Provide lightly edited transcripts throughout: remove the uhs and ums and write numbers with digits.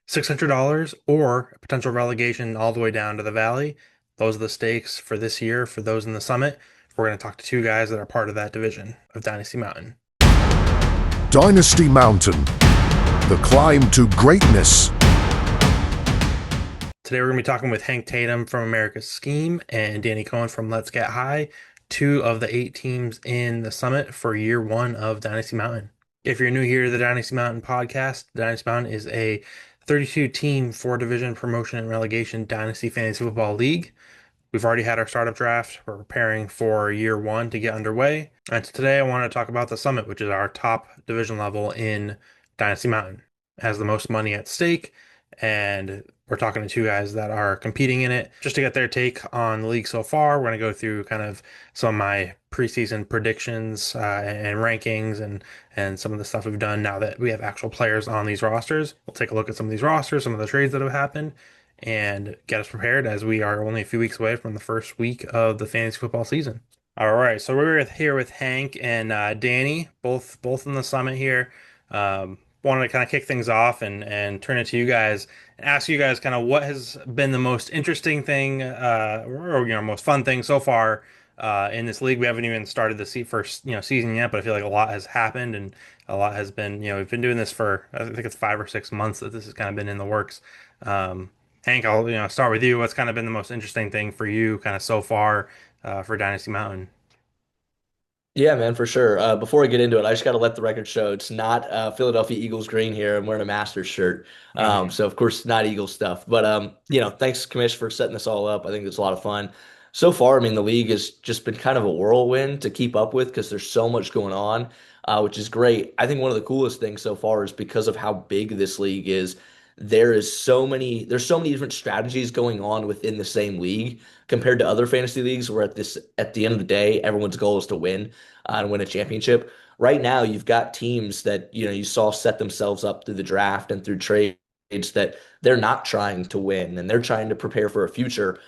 $600 or a potential relegation all the way down to the valley. Those are the stakes for this year for those in the summit. We're going to talk to two guys that are part of that division of Dynasty Mountain. Dynasty Mountain, the climb to greatness. Today we're going to be talking with Hank Tatum from America's Scheme and Danny Cohen from Let's Get High, two of the 8 teams in the summit for year one of Dynasty Mountain. If you're new here to the Dynasty Mountain podcast, Dynasty Mountain is a 32 team, 4 division promotion and relegation Dynasty Fantasy Football League. We've already had our startup draft. We're preparing for year one to get underway. And today I want to talk about the Summit, which is our top division level in Dynasty Mountain. It has the most money at stake, and we're talking to two guys that are competing in it. Just to get their take on the league so far, we're going to go through kind of some of my preseason predictions and rankings and some of the stuff we've done now that we have actual players on these rosters. We'll take a look at some of these rosters, some of the trades that have happened, and get us prepared as we are only a few weeks away from the first week of the fantasy football season. All right, so we're here with Hank and Danny, both in the summit here. Wanted to kind of kick things off and turn it to you guys and ask you guys kind of what has been the most interesting thing or most fun thing so far in this league. We haven't even started the first season yet, but I feel like a lot has happened and a lot has been we've been doing this for I think it's 5 or 6 months that this has kind of been in the works. Hank, I'll start with you. What's kind of been the most interesting thing for you, kind of so far, for Dynasty Mountain? Yeah, man, for sure. Before I get into it, I just got to let the record show it's not Philadelphia Eagles green here. I'm wearing a Masters shirt. Mhm. So of course, not Eagles stuff. But thanks, Commish, for setting this all up. I think it's a lot of fun. So far, I mean, the league has just been kind of a whirlwind to keep up with because there's so much going on, which is great. I think one of the coolest things so far is because of how big this league is. There's so many different strategies going on within the same league compared to other fantasy leagues where at the end of the day, everyone's goal is to win and win a championship. Right now, you've got teams that you saw set themselves up through the draft and through trades that they're not trying to win and they're trying to prepare for a future.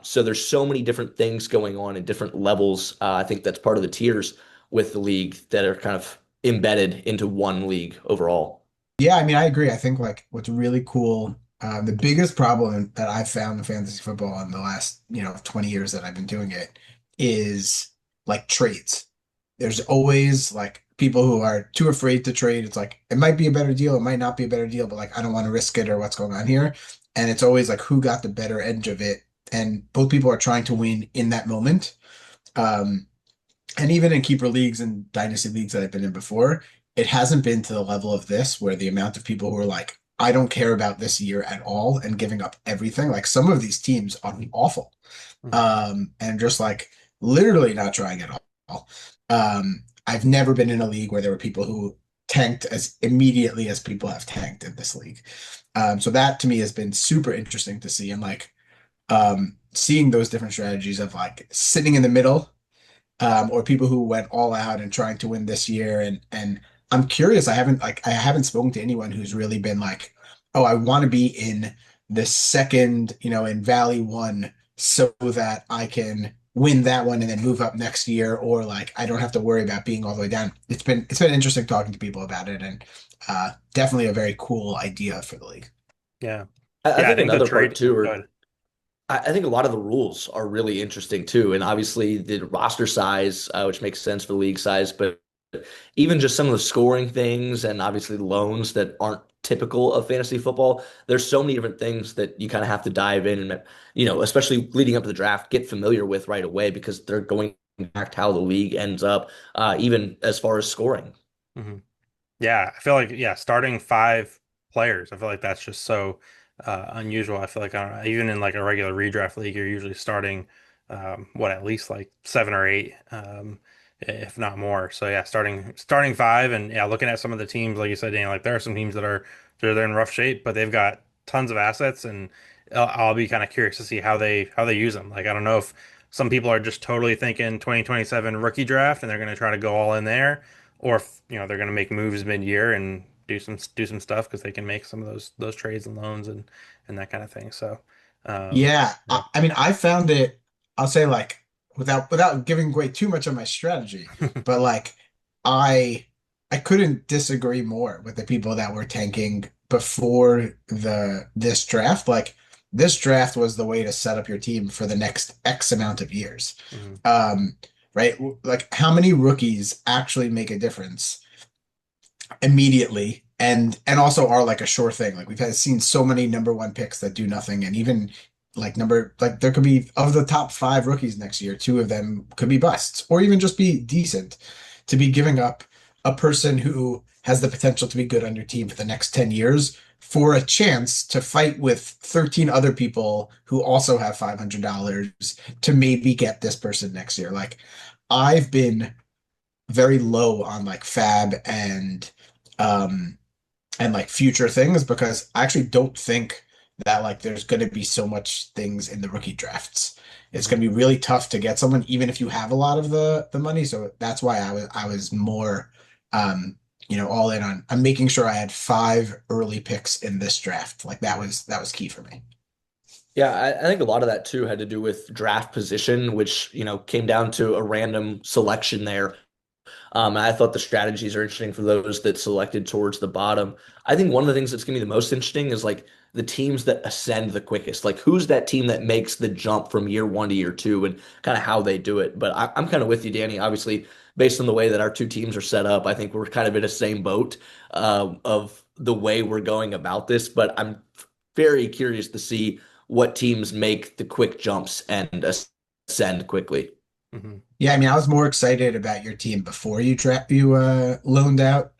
So there's so many different things going on in different levels. I think that's part of the tiers with the league that are kind of embedded into one league overall. Yeah, I mean, I agree. I think like what's really cool, the biggest problem that I've found in fantasy football in the last, 20 years that I've been doing it is like trades. There's always like people who are too afraid to trade. It's like it might be a better deal, it might not be a better deal, but like I don't want to risk it or what's going on here. And it's always like who got the better edge of it. And both people are trying to win in that moment. Um, and even in keeper leagues and dynasty leagues that I've been in before, it hasn't been to the level of this where the amount of people who are like, I don't care about this year at all and giving up everything. Like some of these teams are awful. Mhm. And just like literally not trying at all. I've never been in a league where there were people who tanked as immediately as people have tanked in this league. So that to me has been super interesting to see and like seeing those different strategies of like sitting in the middle or people who went all out and trying to win this year. And I'm curious. I haven't spoken to anyone who's really been like, oh, I want to be in the second, in Valley One so that I can win that one and then move up next year, or like I don't have to worry about being all the way down. It's been interesting talking to people about it, and definitely a very cool idea for the league. Yeah, I yeah. I think think the another part trade. too, Good. I think a lot of the rules are really interesting too, and obviously the roster size, which makes sense for the league size, but even just some of the scoring things and obviously loans that aren't typical of fantasy football. There's so many different things that you kind of have to dive in and especially leading up to the draft, get familiar with right away because they're going to impact how the league ends up, even as far as scoring. hmm Yeah, I feel like starting 5 players. I feel like that's just so unusual. I feel like I don't know, even in like a regular redraft league, you're usually starting at least like 7 or 8, if not more. So yeah, starting 5, and yeah, looking at some of the teams, like you said, Dan, like there are some teams that are they're in rough shape, but they've got tons of assets, and I'll be kind of curious to see how they use them. Like I don't know if some people are just totally thinking 2027 rookie draft and they're going to try to go all in there, or if they're going to make moves mid-year and do some stuff because they can make some of those trades and loans and that kind of thing. So, Yeah, yeah. I mean, I found it, I'll say like without giving away too much of my strategy, but like I I couldn't disagree more with the people that were tanking before the this draft, like this draft was the way to set up your team for the next X amount of years. Mhm. Um, right? Like how many rookies actually make a difference immediately and also are like a sure thing. Like we've had seen so many number one picks that do nothing, and even like there could be of the top five rookies next year, two of them could be busts or even just be decent to be giving up a person who has the potential to be good on your team for the next 10 years for a chance to fight with 13 other people who also have $500 to maybe get this person next year. Like I've been very low on like fab um and like future things because I actually don't think that like there's going to be so much things in the rookie drafts. It's Mhm. going to be really tough to get someone even if you have a lot of the money. So that's why I was more um all in on I'm making sure I had five early picks in this draft. Like that was key for me. Yeah, I think a lot of that too had to do with draft position, which, came down to a random selection there. And I thought the strategies are interesting for those that selected towards the bottom. I think one of the things that's going to be the most interesting is like the teams that ascend the quickest. Like who's that team that makes the jump from year one to year two and kind of how they do it. But I'm kind of with you, Danny. Obviously, based on the way that our two teams are set up, I think we're kind of in the same boat of the way we're going about this. But I'm very curious to see what teams make the quick jumps and ascend quickly. Mhm. Yeah, I mean, I was more excited about your team before you loaned out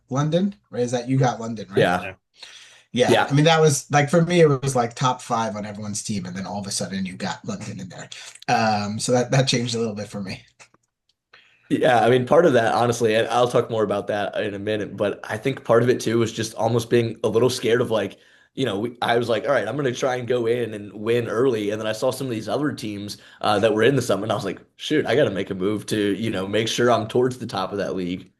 London, right? Is that you got London, right? Yeah. Yeah. Yeah, I Yeah. mean that was like for me it was like top five on everyone's team, and then all of a sudden you got London in there. So that changed a little bit for me. Yeah, I mean, part of that, honestly, and I'll talk more about that in a minute, but I think part of it too was just almost being a little scared of like, I was like, all right, I'm going to try and go in and win early. And then I saw some of these other teams that were in the summit, and I was like, shoot, I got to make a move to, make sure I'm towards the top of that league.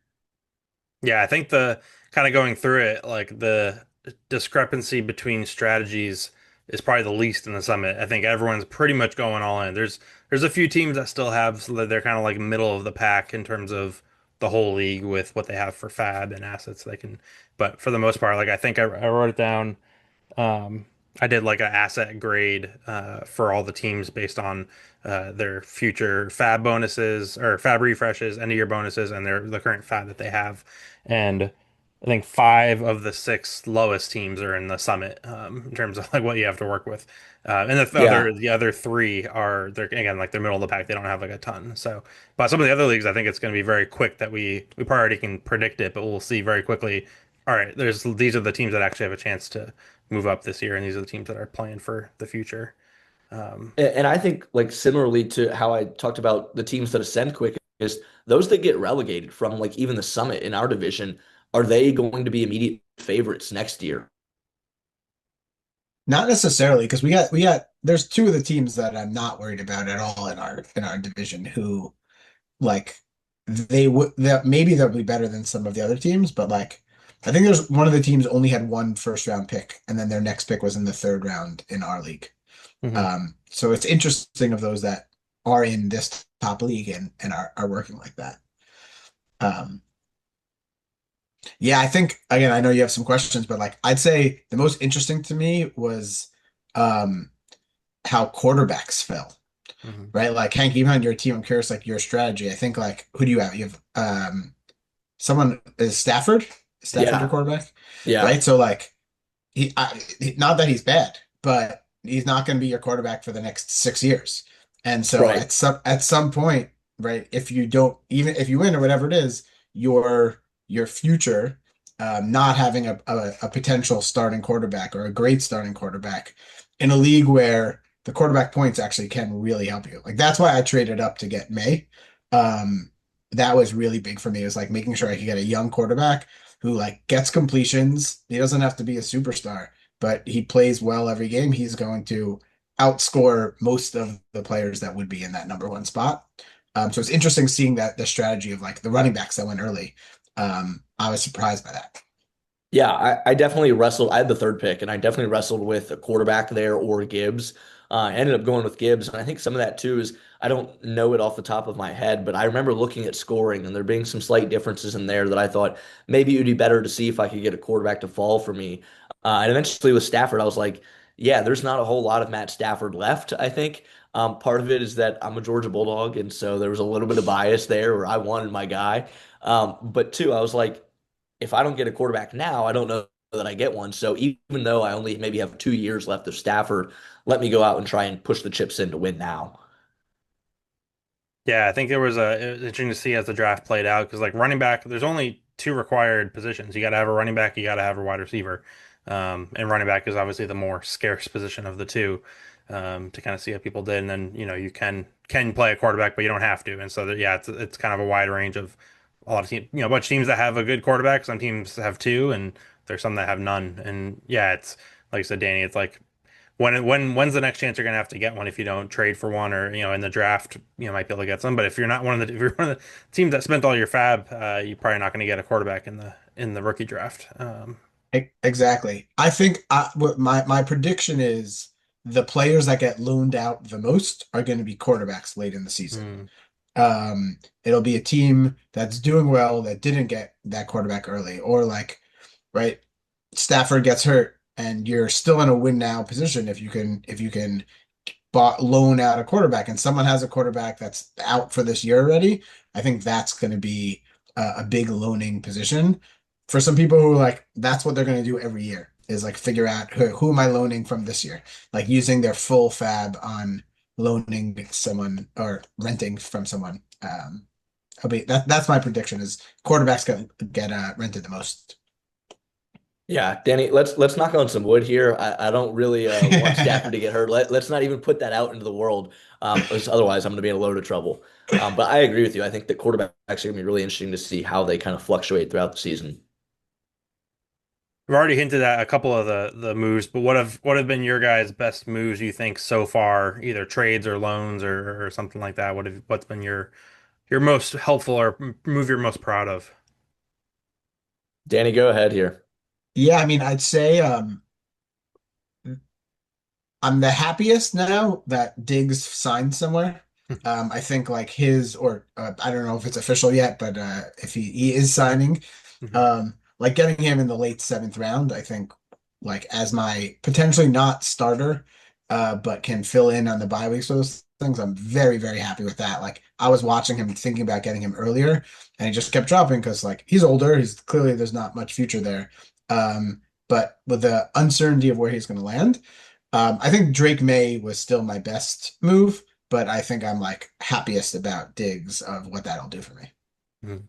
Yeah, I think the kind of going through it, like the discrepancy between strategies is probably the least in the summit. I think everyone's pretty much going all in. There's a few teams that still have so that they're kind of like middle of the pack in terms of the whole league with what they have for fab and assets they can. But for the most part, like I think I wrote it down. Um, I did like an asset grade for all the teams based on their future fab bonuses or fab refreshes, end of year bonuses, and the current fab that they have. And I think five of the six lowest teams are in the summit in terms of like what you have to work with. And Yeah. the other three are they're again like they're middle of the pack. They don't have like a ton. So, but some of the other leagues, I think it's going to be very quick that we probably already can predict it, but we'll see very quickly. All right, there's these are the teams that actually have a chance to move up this year, and these are the teams that are playing for the future. Um, And I think like similarly to how I talked about the teams that ascend quick is those that get relegated from like even the summit in our division, are they going to be immediate favorites next year? Not necessarily because we got there's two of the teams that I'm not worried about at all in our division who like they would that maybe they'll be better than some of the other teams, but like I think there's one of the teams only had one first round pick, and then their next pick was in the third round in our league. mhm. So it's interesting of those that are in this top league and are working like that. Um, yeah, I think again, I know you have some questions, but like I'd say the most interesting to me was um how quarterbacks fell, Mhm. right? Like Hank, even on your team, I'm curious, like your strategy. I think like who do you have? You have someone is Stafford? Is Stafford your Yeah. quarterback? Yeah. Right? So like not that he's bad, but he's not going to be your quarterback for the next 6 years. And so Right. at some point, right, if you don't even if you win or whatever it is, your future, not having a potential starting quarterback or a great starting quarterback in a league where the quarterback points actually can really help you. Like that's why I traded up to get May. Um, that was really big for me. It was like making sure I could get a young quarterback who like gets completions. He doesn't have to be a superstar, but he plays well every game. He's going to outscore most of the players that would be in that number one spot. So it's interesting seeing that the strategy of like the running backs that went early. I was surprised by that. Yeah, I definitely wrestled. I had the third pick, and I definitely wrestled with a quarterback there or Gibbs. I ended up going with Gibbs, and I think some of that too is I don't know it off the top of my head, but I remember looking at scoring and there being some slight differences in there that I thought maybe it would be better to see if I could get a quarterback to fall for me. And eventually with Stafford, I was like, yeah, there's not a whole lot of Matt Stafford left, I think. Part of it is that I'm a Georgia Bulldog, and so there was a little bit of bias there where I wanted my guy. But two, I was like, if I don't get a quarterback now, I don't know that I get one. So even though I only maybe have 2 years left of Stafford, let me go out and try and push the chips in to win now. Yeah, I think it was interesting to see as the draft played out because like running back, there's only two required positions. You got to have a running back, you got to have a wide receiver, and running back is obviously the more scarce position of the two. To kind of see how people did, and then you can play a quarterback, but you don't have to. And so that, yeah, it's kind of a wide range of a lot of teams. A bunch of teams that have a good quarterback. Some teams have two, and there's some that have none. And yeah, it's like I said, Danny. It's like when's the next chance you're gonna have to get one if you don't trade for one or in the draft might be able to get some, but if you're not one of the if you're one of the teams that spent all your fab, you're probably not going to get a quarterback in the rookie draft. Exactly. I think what my prediction is the players that get loaned out the most are going to be quarterbacks late in the season. Mm, It'll be a team that's doing well that didn't get that quarterback early, or like, right, Stafford gets hurt and you're still in a win now position if you can loan out a quarterback and someone has a quarterback that's out for this year already. I think that's going to be a big loaning position for some people who like that's what they're going to do every year is like figure out who am I loaning from this year, like using their full fab on loaning someone or renting from someone. That's my prediction is quarterbacks get rented the most. Yeah, Danny, let's knock on some wood here. I don't really want Stafford to get hurt. Let's not even put that out into the world. Otherwise, I'm going to be in a load of trouble. But I agree with you. I think that quarterbacks are going to be really interesting to see how they kind of fluctuate throughout the season. we've already hinted at a couple of the moves, but what have been your guys' best moves you think so far, either trades or loans or something like that? What's been your most helpful or move you're most proud of? Danny, go ahead here. Yeah, I mean, I'd say I'm the happiest now that Diggs signed somewhere. I think like his or I don't know if it's official yet, but if he is signing, like getting him in the late seventh round, I think like as my potentially not starter, but can fill in on the bye weeks for those things. I'm very, very happy with that. Like I was watching him thinking about getting him earlier and he just kept dropping because like he's older. He's clearly there's not much future there. But with the uncertainty of where he's going to land. I think Drake May was still my best move, but I think I'm like happiest about Diggs of what that'll do for me. Mhm.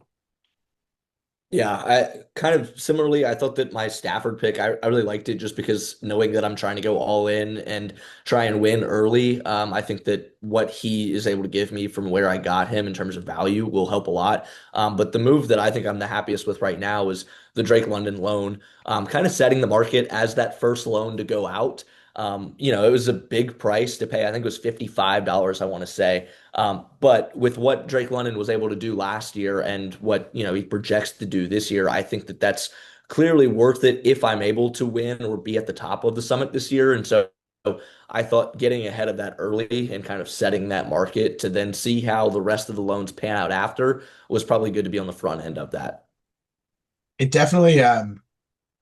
Yeah, I kind of similarly, I thought that my Stafford pick, I really liked it just because knowing that I'm trying to go all in and try and win early, I think that what he is able to give me from where I got him in terms of value will help a lot. But the move that I think I'm the happiest with right now is the Drake London loan, kind of setting the market as that first loan to go out. It was a big price to pay. I think it was $55, I want to say. But with what Drake London was able to do last year and what, he projects to do this year, I think that that's clearly worth it if I'm able to win or be at the top of the summit this year. And so I thought getting ahead of that early and kind of setting that market to then see how the rest of the loans pan out after was probably good to be on the front end of that. It definitely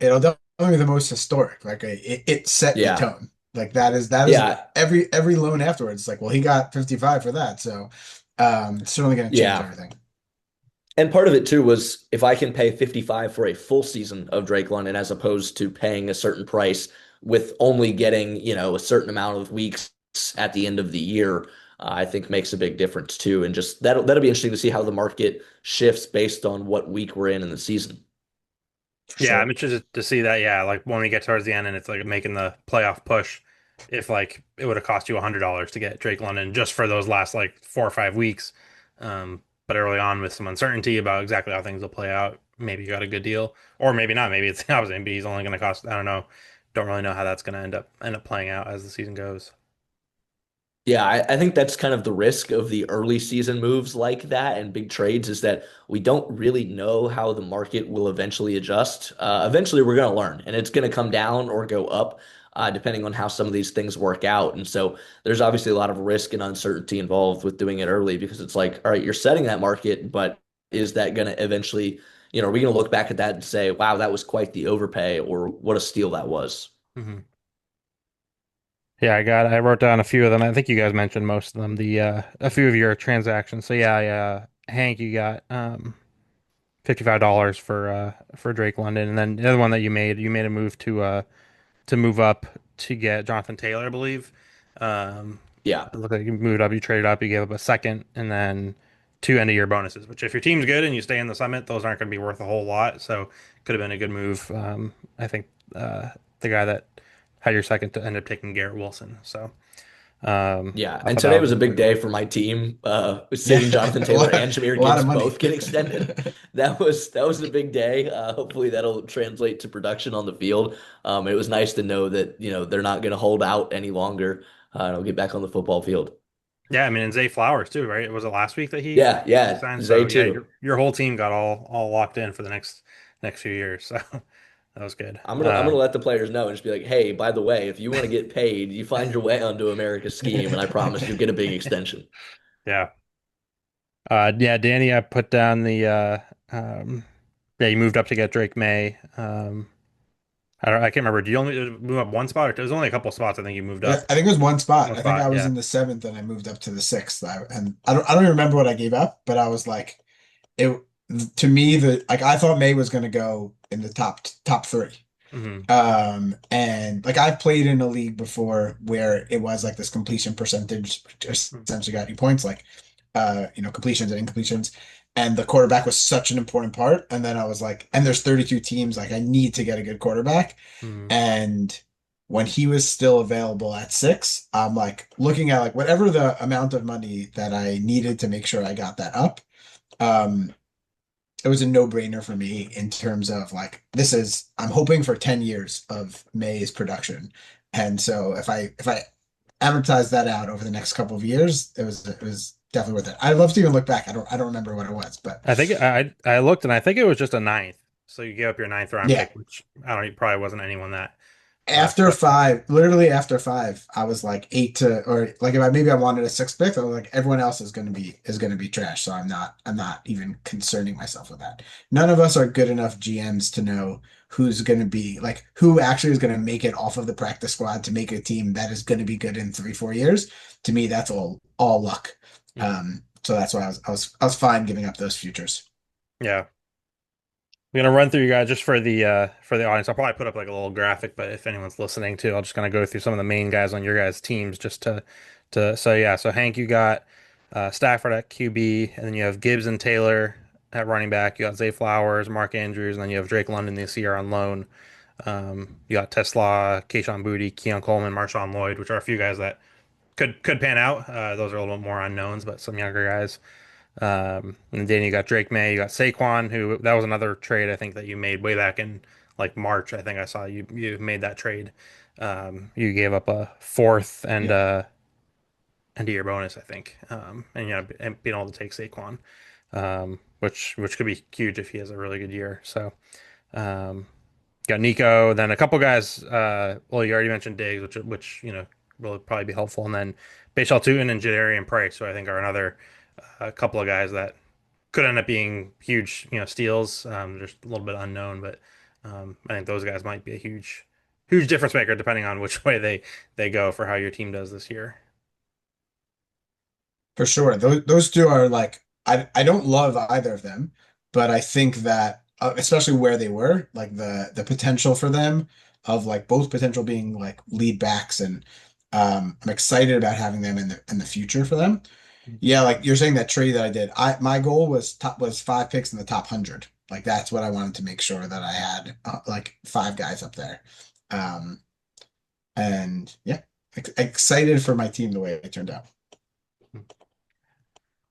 it'll definitely be the most historic. Like it set the Yeah. tone. Like that is Yeah. every loan afterwards. Like, well, he got 55 for that, so it's certainly going to change Yeah. everything. And part of it too was if I can pay 55 for a full season of Drake London as opposed to paying a certain price with only getting, a certain amount of weeks at the end of the year, I think makes a big difference too. And just that'll be interesting to see how the market shifts based on what week we're in the season. For Yeah, I'm sure. interested to see that. Yeah, like when we get towards the end and it's like making the playoff push, if like it would have cost you $100 to get Drake London just for those last like 4 or 5 weeks, but early on with some uncertainty about exactly how things will play out, maybe you got a good deal, or maybe not. Maybe it's the opposite. Maybe he's only going to cost. I don't know. Don't really know how that's going to end up playing out as the season goes. Yeah, I think that's kind of the risk of the early season moves like that and big trades is that we don't really know how the market will eventually adjust. Eventually, we're going to learn, and it's going to come down or go up, depending on how some of these things work out. And so there's obviously a lot of risk and uncertainty involved with doing it early because it's like, all right, you're setting that market, but is that going to eventually, are we going to look back at that and say, wow, that was quite the overpay, or what a steal that was? Hmm. Yeah, I wrote down a few of them. I think you guys mentioned most of them. The a few of your transactions. So yeah, yeah, Hank, you got $55 for Drake London, and then the other one that you made a move to move up to get Jonathan Taylor, I believe. Um, Yeah, it looked like you moved up, you traded up, you gave up a second, and then two end of year bonuses. Which if your team's good and you stay in the summit, those aren't going to be worth a whole lot. So could have been a good move. I think the guy that had your second to end up taking Garrett Wilson. So yeah. I And thought that today was was a a big really day good for my team. Yeah, Seeing Jonathan a Taylor lot, and Jahmyr a lot Gibbs of money. both get extended. That was a big day. Hopefully that'll translate to production on the field. It was nice to know that, they're not going to hold out any longer. And I'll get back on the football field. Yeah, I mean, and Zay Flowers too, right? Was it last week that Yeah, he yeah. signed? Zay So yeah, too. your whole team got all locked in for the next few years. So that was good. I'm gonna let the players know and just be like, hey, by the way, if you want to get paid, you find your way onto America's scheme, and I promise you'll get a big extension. Yeah. Yeah, Danny, I put down um yeah, you moved up to get Drake May. I can't remember. Did you only move up one spot or there was only a couple spots I think you moved Yeah, up. I think it was one spot. One I think I spot, was yeah. in the seventh and I moved up to the sixth. And I don't even remember what I gave up, but I was like, it to me the like I thought May was going to go in the top three. Hmm. And like I've played in a league before where it was like this completion percentage essentially got you points, like completions and incompletions. And the quarterback was such an important part. And then I was like, and there's 32 teams, like I need to get a good quarterback. Hmm. And when he was still available at six, I'm like looking at like whatever the amount of money that I needed to make sure I got that up. Um, it was a no-brainer for me in terms of like I'm hoping for 10 years of May's production. And so if I amortize that out over the next couple of years, it was definitely worth it. I'd love to even look back. I don't remember what it was, but I think I looked and I think it was just a ninth. So you gave up your ninth round yeah, pick, which I don't probably wasn't anyone that after special. five, literally after five, I was like eight to or like if I maybe I wanted a sixth pick, I was like everyone else is gonna be trash. So I'm not even concerning myself with that. None of us are good enough GMs to know who's gonna be like who actually is gonna make it off of the practice squad to make a team that is gonna be good in 3-4 years. To me, that's all luck. Mhm. So that's why I was fine giving up those futures. Yeah. We're gonna run through you guys just for the audience. I'll probably put up like a little graphic, but if anyone's listening too, I'll just kind of go through some of the main guys on your guys' teams just to so yeah. So Hank, you got Stafford at QB, and then you have Gibbs and Taylor at running back. You got Zay Flowers, Mark Andrews, and then you have Drake London this year on loan. You got Tesla, Kayshon Boutte, Keon Coleman, Marshawn Lloyd, which are a few guys that could pan out. Those are a little bit more unknowns, but some younger guys. And then you got Drake May, you got Saquon, who that was another trade I think that you made way back in like March. I think I saw you made that trade. You gave up a fourth and Yep. end of year bonus, I think. And and being able to take Saquon, which could be huge if he has a really good year. So um, got Nico, then a couple guys. Well, you already mentioned Diggs, which will probably be helpful, and then Bashal Tutin and Jadarian Price, who I think are another couple of guys that could end up being huge, steals. Just a little bit unknown, but I think those guys might be a huge difference maker depending on which way they go for how your team does this year. For sure. Those two are like I don't love either of them, but I think that especially where they were, like the potential for them of like both potential being like lead backs and I'm excited about having them in the future for them. Yeah, like you're saying that trade that I did. My goal was 5 picks in the top 100. Like that's what I wanted to make sure that I had like five guys up there. Um and yeah, excited for my team the way it turned out.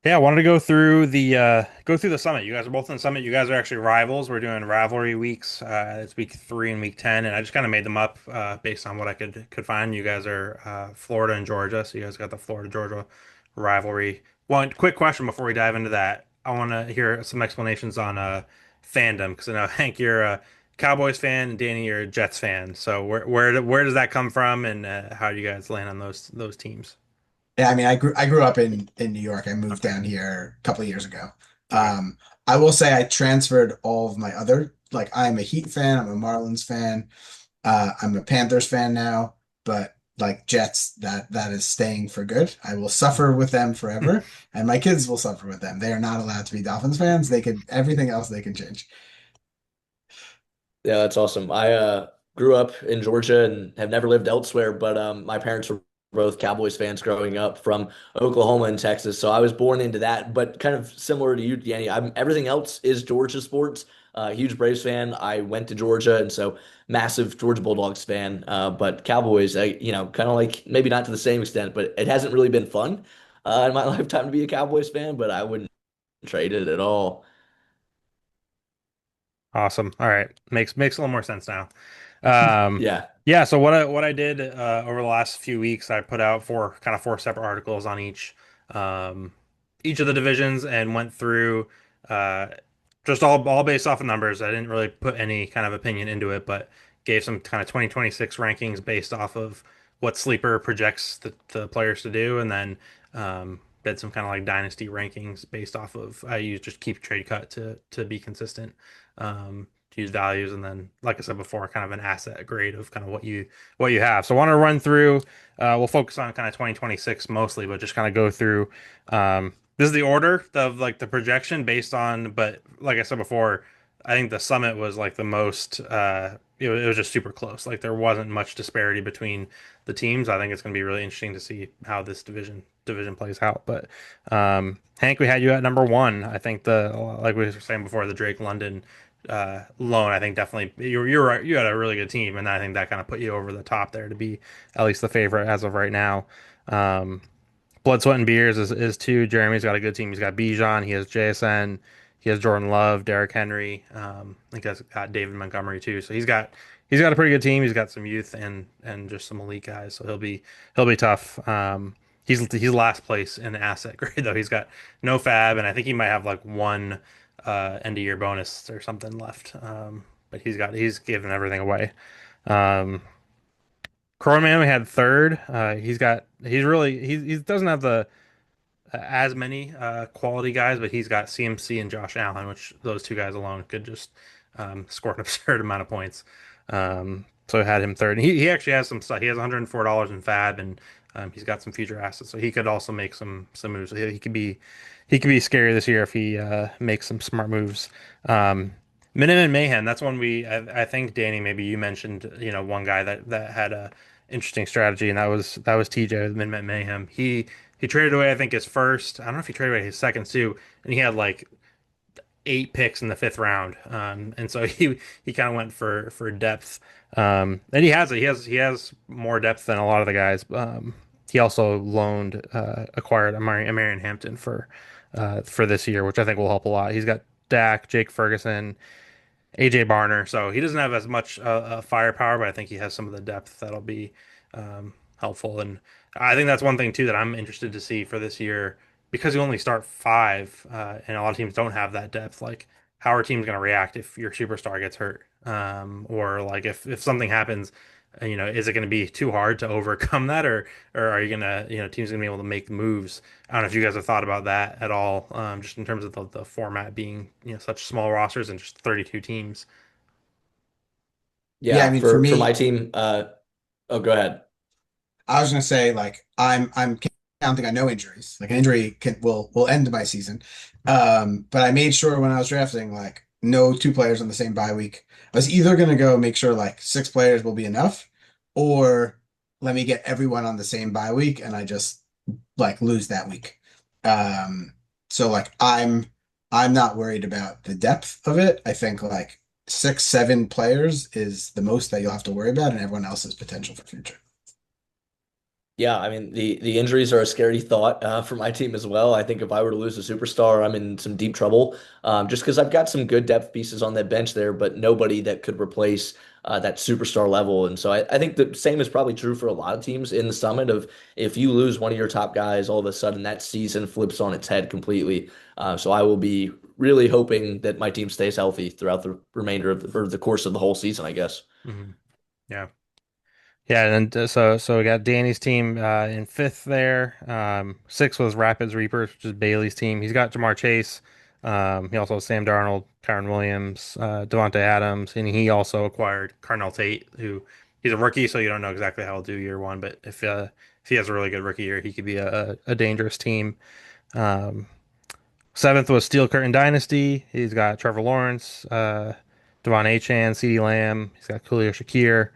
Yeah, I wanted to go through the summit. You guys are both in the summit. You guys are actually rivals. We're doing rivalry weeks. It's week 3 and week 10, and I just kind of made them up based on what I could find. You guys are Florida and Georgia, so you guys got the Florida Georgia rivalry. One quick question before we dive into that. I want to hear some explanations on fandom because I know Hank, you're a Cowboys fan, and Danny, you're a Jets fan. So where does that come from, and how do you guys land on those teams? Yeah, I mean, I grew up in New York. I moved Okay. down here a couple of years ago. Okay. Um, I will say I transferred all of my other, like I'm a Heat fan, I'm a Marlins fan, I'm a Panthers fan now, but like Jets, that is staying for good. I will suffer with them forever, and my kids will suffer with them. They are not allowed to be Dolphins fans. They could everything else they can change. Yeah, that's awesome. I grew up in Georgia and have never lived elsewhere, but my parents were both Cowboys fans growing up from Oklahoma and Texas. So I was born into that, but kind of similar to you, Danny. Everything else is Georgia sports. Huge Braves fan. I went to Georgia, and so massive Georgia Bulldogs fan. But Cowboys, kind of like maybe not to the same extent, but it hasn't really been fun in my lifetime to be a Cowboys fan, but I wouldn't trade it at all. Awesome. All right. Makes a little more sense now. Um, Yeah. yeah, so what I did over the last few weeks, I put out four separate articles on um, each of the divisions and went through uh, just all based off of numbers. I didn't really put any kind of opinion into it, but gave some kind of 2026 rankings based off of what Sleeper projects the players to do, and then did some kind of like dynasty rankings based off of I use just keep trade cut to be consistent. To use values, and then like I said before, kind of an asset grade of kind of what you have. So I want to run through. We'll focus on kind of 2026 mostly, but just kind of go through. This is the order of like the projection based on, but like I said before, I think the summit was like the most. It was just super close. Like there wasn't much disparity between the teams. I think it's going to be really interesting to see how this division plays out. But Hank, we had you at number one. I think the like we were saying before, the Drake London loan. I think definitely you're right. You had a really good team, and I think that kind of put you over the top there to be at least the favorite as of right now. Um, Blood, Sweat, and Beers is two. Jeremy's got a good team. He's got Bijan. He has JSN. He has Jordan Love, Derrick Henry. I think he's got David Montgomery too. So he's got a pretty good team. He's got some youth and just some elite guys. So he'll be tough. He's last place in asset grade though. He's got no fab, and I think he might have like one end of year bonus or something left. But he's given everything away. Um, Crowman we had third. He doesn't have the as many quality guys, but he's got CMC and Josh Allen, which those two guys alone could just score an absurd amount of points. So I had him third. And he actually has some stuff. He has $104 in Fab, and he's got some future assets, so he could also make some moves. So he could be scary this year if he makes some smart moves. Minimum Mayhem. That's one I think Danny, maybe you mentioned, one guy that had a interesting strategy, and that was TJ with Minimum Mayhem. He traded away, I think, his first. I don't know if he traded away his second too, and he had like 8 picks in the fifth round. And so he kind of went for depth. And he has more depth than a lot of the guys. He also acquired Marion Hampton for this year, which I think will help a lot. He's got Dak, Jake Ferguson, AJ Barner. So he doesn't have as much firepower, but I think he has some of the depth that'll be helpful. And I think that's one thing too that I'm interested to see for this year because you only start five, and a lot of teams don't have that depth. Like, how are teams going to react if your superstar gets hurt, or like if something happens? Is it going to be too hard to overcome that, or are you gonna, teams going to be able to make moves? I don't know if you guys have thought about that at all, just in terms of the format being, such small rosters and just 32 teams. Yeah, I Yeah, mean, for for my me, team, oh, go ahead. I was gonna say like I'm counting on no injuries. Like an injury will end my season. But I made sure when I was drafting like no two players on the same bye week. I was either gonna go make sure like 6 players will be enough, or let me get everyone on the same bye week and I just like lose that week. Um, so like I'm not worried about the depth of it. I think like 6, 7 players is the most that you'll have to worry about, and everyone else is potential for future. Yeah, I mean the injuries are a scary thought for my team as well. I think if I were to lose a superstar, I'm in some deep trouble. Just because I've got some good depth pieces on that bench there, but nobody that could replace that superstar level. And so I think the same is probably true for a lot of teams in the Summit. Of if you lose one of your top guys, all of a sudden that season flips on its head completely. So I will be really hoping that my team stays healthy throughout the remainder of or the course of the whole season, I guess. Hmm. Yeah. Yeah, and so we got Danny's team in fifth there. Sixth was Rapids Reapers, which is Bailey's team. He's got Jamar Chase. He also has Sam Darnold, Kyron Williams, Devontae Adams, and he also acquired Carnell Tate, who he's a rookie, so you don't know exactly how he'll do year one. But if he has a really good rookie year, he could be a dangerous team. Um, Seventh was Steel Curtain Dynasty. He's got Trevor Lawrence, Devon Achane, CeeDee Lamb. He's got Khalil Shakir.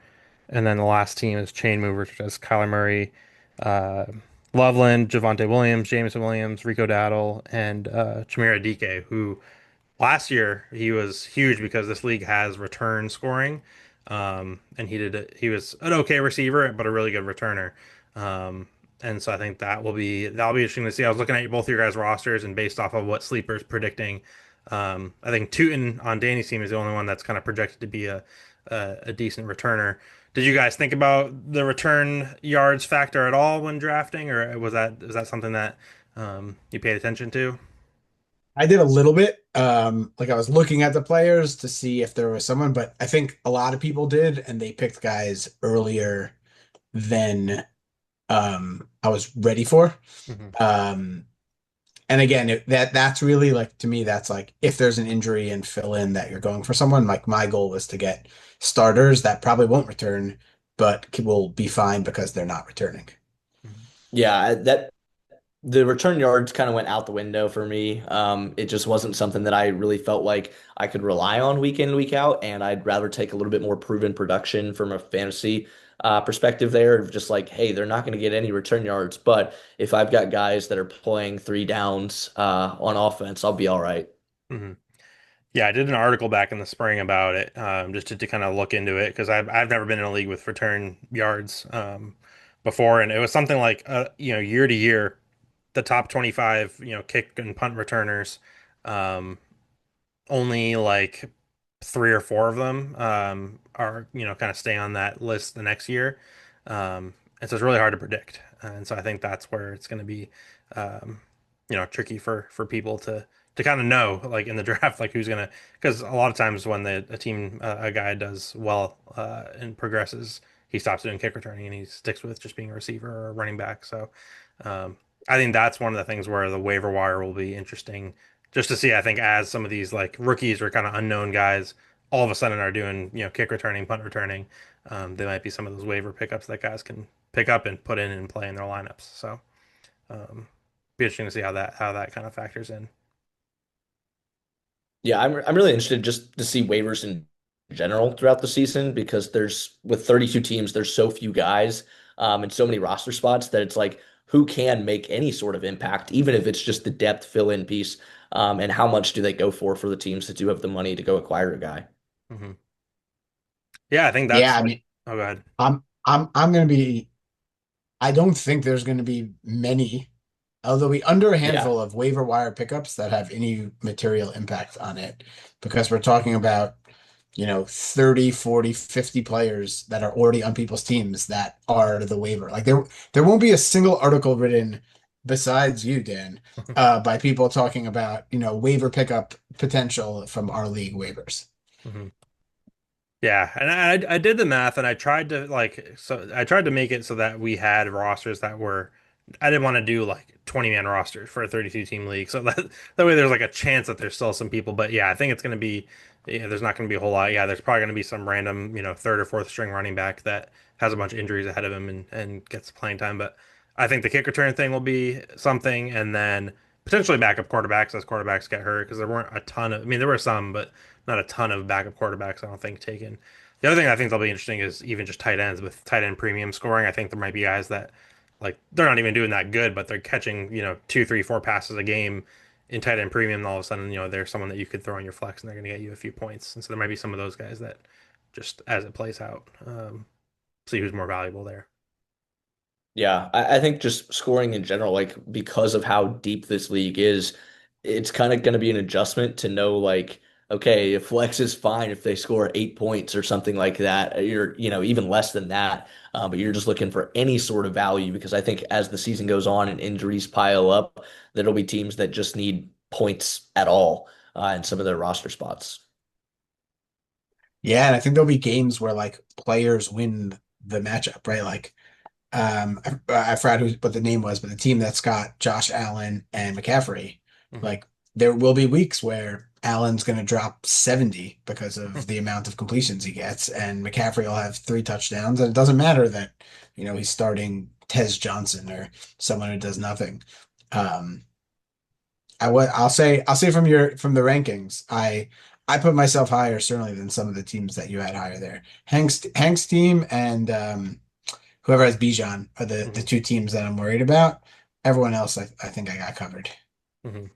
And then the last team is Chain Movers, which has Kyler Murray, uh, Loveland, Javonte Williams, Jameson Williams, Rico Dowdle, and Chimera Dike, who last year he was huge because this league has return scoring. And he was an okay receiver, but a really good returner. Um, and so I think that'll be interesting to see. I was looking at both your guys' rosters and based off of what Sleeper's predicting, I think Tootin on Danny's team is the only one that's kind of projected to be a decent returner. Did you guys think about the return yards factor at all when drafting, or is that something that you paid attention to? I did a little bit. Like I was looking at the players to see if there was someone, but I think a lot of people did, and they picked guys earlier than I was ready for. Hmm. Um, and again, that's really like to me, that's like if there's an injury and fill in that you're going for someone. Like my goal was to get starters that probably won't return, but will be fine because they're not returning. Yeah, that the return yards kind of went out the window for me. It just wasn't something that I really felt like I could rely on week in, week out, and I'd rather take a little bit more proven production from a fantasy perspective there. Of just like, hey, they're not going to get any return yards, but if I've got guys that are playing three downs on offense, I'll be all right. Hmm. Yeah, I did an article back in the spring about it, just to kind of look into it because I've never been in a league with return yards before, and it was something like year to year, the top 25 kick and punt returners, um, only like three or four of them are kind of stay on that list the next year, and so it's really hard to predict. And so I think that's where it's going to be, um, tricky for people to kind of know like in the draft like who's gonna because a lot of times when a guy does well and progresses, he stops doing kick returning and he sticks with just being a receiver or a running back. So um, I think that's one of the things where the waiver wire will be interesting just to see, I think, as some of these like rookies or kind of unknown guys all of a sudden are doing, kick returning, punt returning, they might be some of those waiver pickups that guys can pick up and put in and play in their lineups. So, be interesting to see how that kind of factors in. Yeah, I'm really interested just to see waivers in general throughout the season because there's with 32 teams, there's so few guys and so many roster spots that it's like who can make any sort of impact, even if it's just the depth fill-in piece, and how much do they go for the teams that do have the money to go acquire a guy. Hmm. Yeah, I think Yeah, that's I like, mean, oh, go ahead. I'm gonna be. I don't think there's gonna be many, although we under a Yeah. handful of waiver wire pickups that have any material impact on it, because we're talking about 30, 40, 50 players that are already on people's teams that are the waiver. Like there won't be a single article written besides you, Dan, by people talking about, waiver pickup potential from our league waivers. Hmm. Yeah, and I did the math and I tried to make it so that we had rosters that were I didn't want to do like 20-man rosters for a 32 team league. So that way there's like a chance that there's still some people, but yeah, I think it's going to be there's not going to be a whole lot. Yeah, there's probably going to be some random, third or fourth string running back that has a bunch of injuries ahead of him and gets playing time, but I think the kick return thing will be something and then potentially backup quarterbacks as quarterbacks get hurt because there weren't a ton of I mean there were some, but not a ton of backup quarterbacks, I don't think, taken. The other thing I think that'll be interesting is even just tight ends with tight end premium scoring. I think there might be guys that like they're not even doing that good, but they're catching, two, three, four passes a game in tight end premium, and all of a sudden, they're someone that you could throw in your flex and they're gonna get you a few points. And so there might be some of those guys that just as it plays out, see who's more valuable there. Yeah, I think just scoring in general, like because of how deep this league is, it's kind of going to be an adjustment to know, like, okay, if flex is fine if they score 8 points or something like that, you're, even less than that, but you're just looking for any sort of value because I think as the season goes on and injuries pile up, there'll be teams that just need points at all in some of their roster spots. Yeah, and I think there'll be games where like players win the matchup, right? Like I forgot what the name was, but the team that's got Josh Allen and McCaffrey, Mhm. like there will be weeks where Allen's going to drop 70 because of the amount of completions he gets, and McCaffrey will have 3 touchdowns, and it doesn't matter that, he's starting Tez Johnson or someone who does nothing. Um, I'll say from the rankings, I put myself higher certainly than some of the teams that you had higher there. Hank's team and whoever has Bijan are the Mhm. two teams that I'm worried about. Everyone else, I think I got covered. Mhm.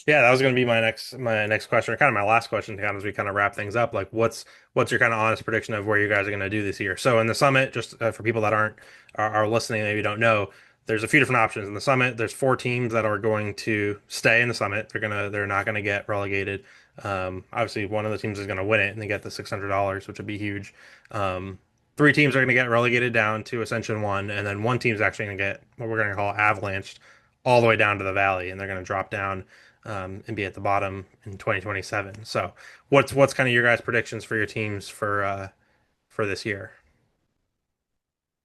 Yeah, that was going to be my next question, or kind of my last question, kind of as we kind of wrap things up. Like, what's your kind of honest prediction of where you guys are going to do this year? So in the summit, just for people that are listening, maybe don't know, there's a few different options in the summit. There's 4 teams that are going to stay in the summit. They're not going to get relegated. Obviously, one of the teams is going to win it and they get the $600, which would be huge. Um, 3 teams are going to get relegated down to Ascension One, and then one team's actually going to get what we're going to call avalanched all the way down to the valley, and they're going to drop down and be at the bottom in 2027. So, what's kind of your guys' predictions for your teams for this year?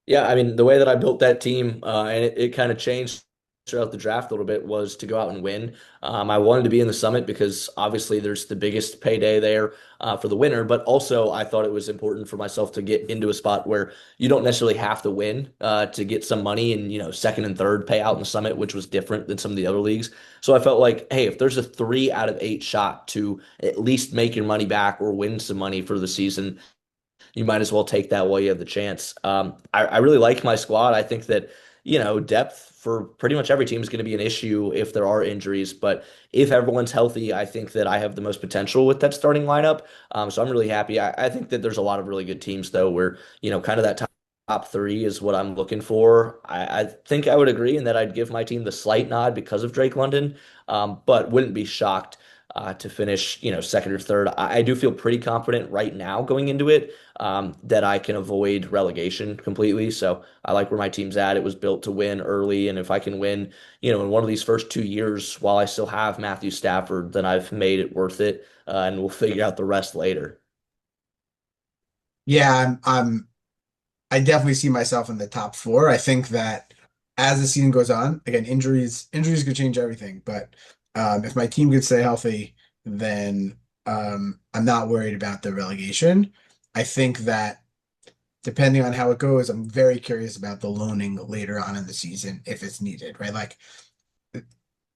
Yeah, I mean, the way that I built that team, and it kind of changed throughout the draft a little bit, was to go out and win. I wanted to be in the summit because obviously there's the biggest payday there for the winner, but also I thought it was important for myself to get into a spot where you don't necessarily have to win to get some money and, second and third payout in the summit, which was different than some of the other leagues. So I felt like, hey, if there's a 3 out of 8 shot to at least make your money back or win some money for the season, you might as well take that while you have the chance. I really like my squad. I think that, depth for pretty much every team is going to be an issue if there are injuries. But if everyone's healthy, I think that I have the most potential with that starting lineup. So I'm really happy. I think that there's a lot of really good teams, though, where, kind of that top three is what I'm looking for. I think I would agree in that I'd give my team the slight nod because of Drake London, but wouldn't be shocked to finish, second or third. I do feel pretty confident right now going into it that I can avoid relegation completely. So I like where my team's at. It was built to win early, and if I can win, in one of these first 2 years while I still have Matthew Stafford, then I've made it worth it, and we'll figure out the rest later. Yeah, I definitely see myself in the top four. I think that as the season goes on, again, injuries could change everything. But if my team could stay healthy, then I'm not worried about the relegation. I think that depending on how it goes, I'm very curious about the loaning later on in the season if it's needed, right? Like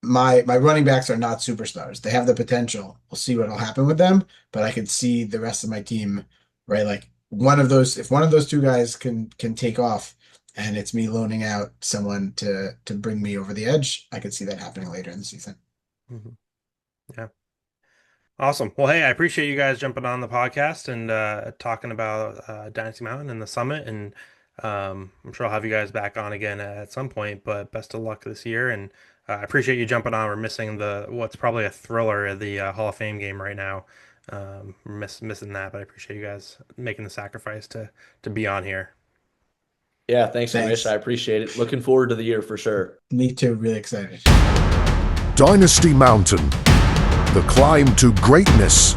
my running backs are not superstars. They have the potential. We'll see what'll happen with them, but I could see the rest of my team, right? Like if one of those two guys can take off and it's me loaning out someone to bring me over the edge, I could see that happening later in the season. Mhm. Yeah. Awesome. Well, hey, I appreciate you guys jumping on the podcast and talking about Dynasty Mountain and the summit. And I'm sure I'll have you guys back on again at some point. But best of luck this year. And I appreciate you jumping on. We're missing the what's probably a thriller of the Hall of Fame game right now. Missing that, but I appreciate you guys making the sacrifice to be on here. Yeah, thanks, Kamish. I Thanks. appreciate it. Looking forward to the year for sure. Me too, really excited. Dynasty Mountain, the climb to greatness.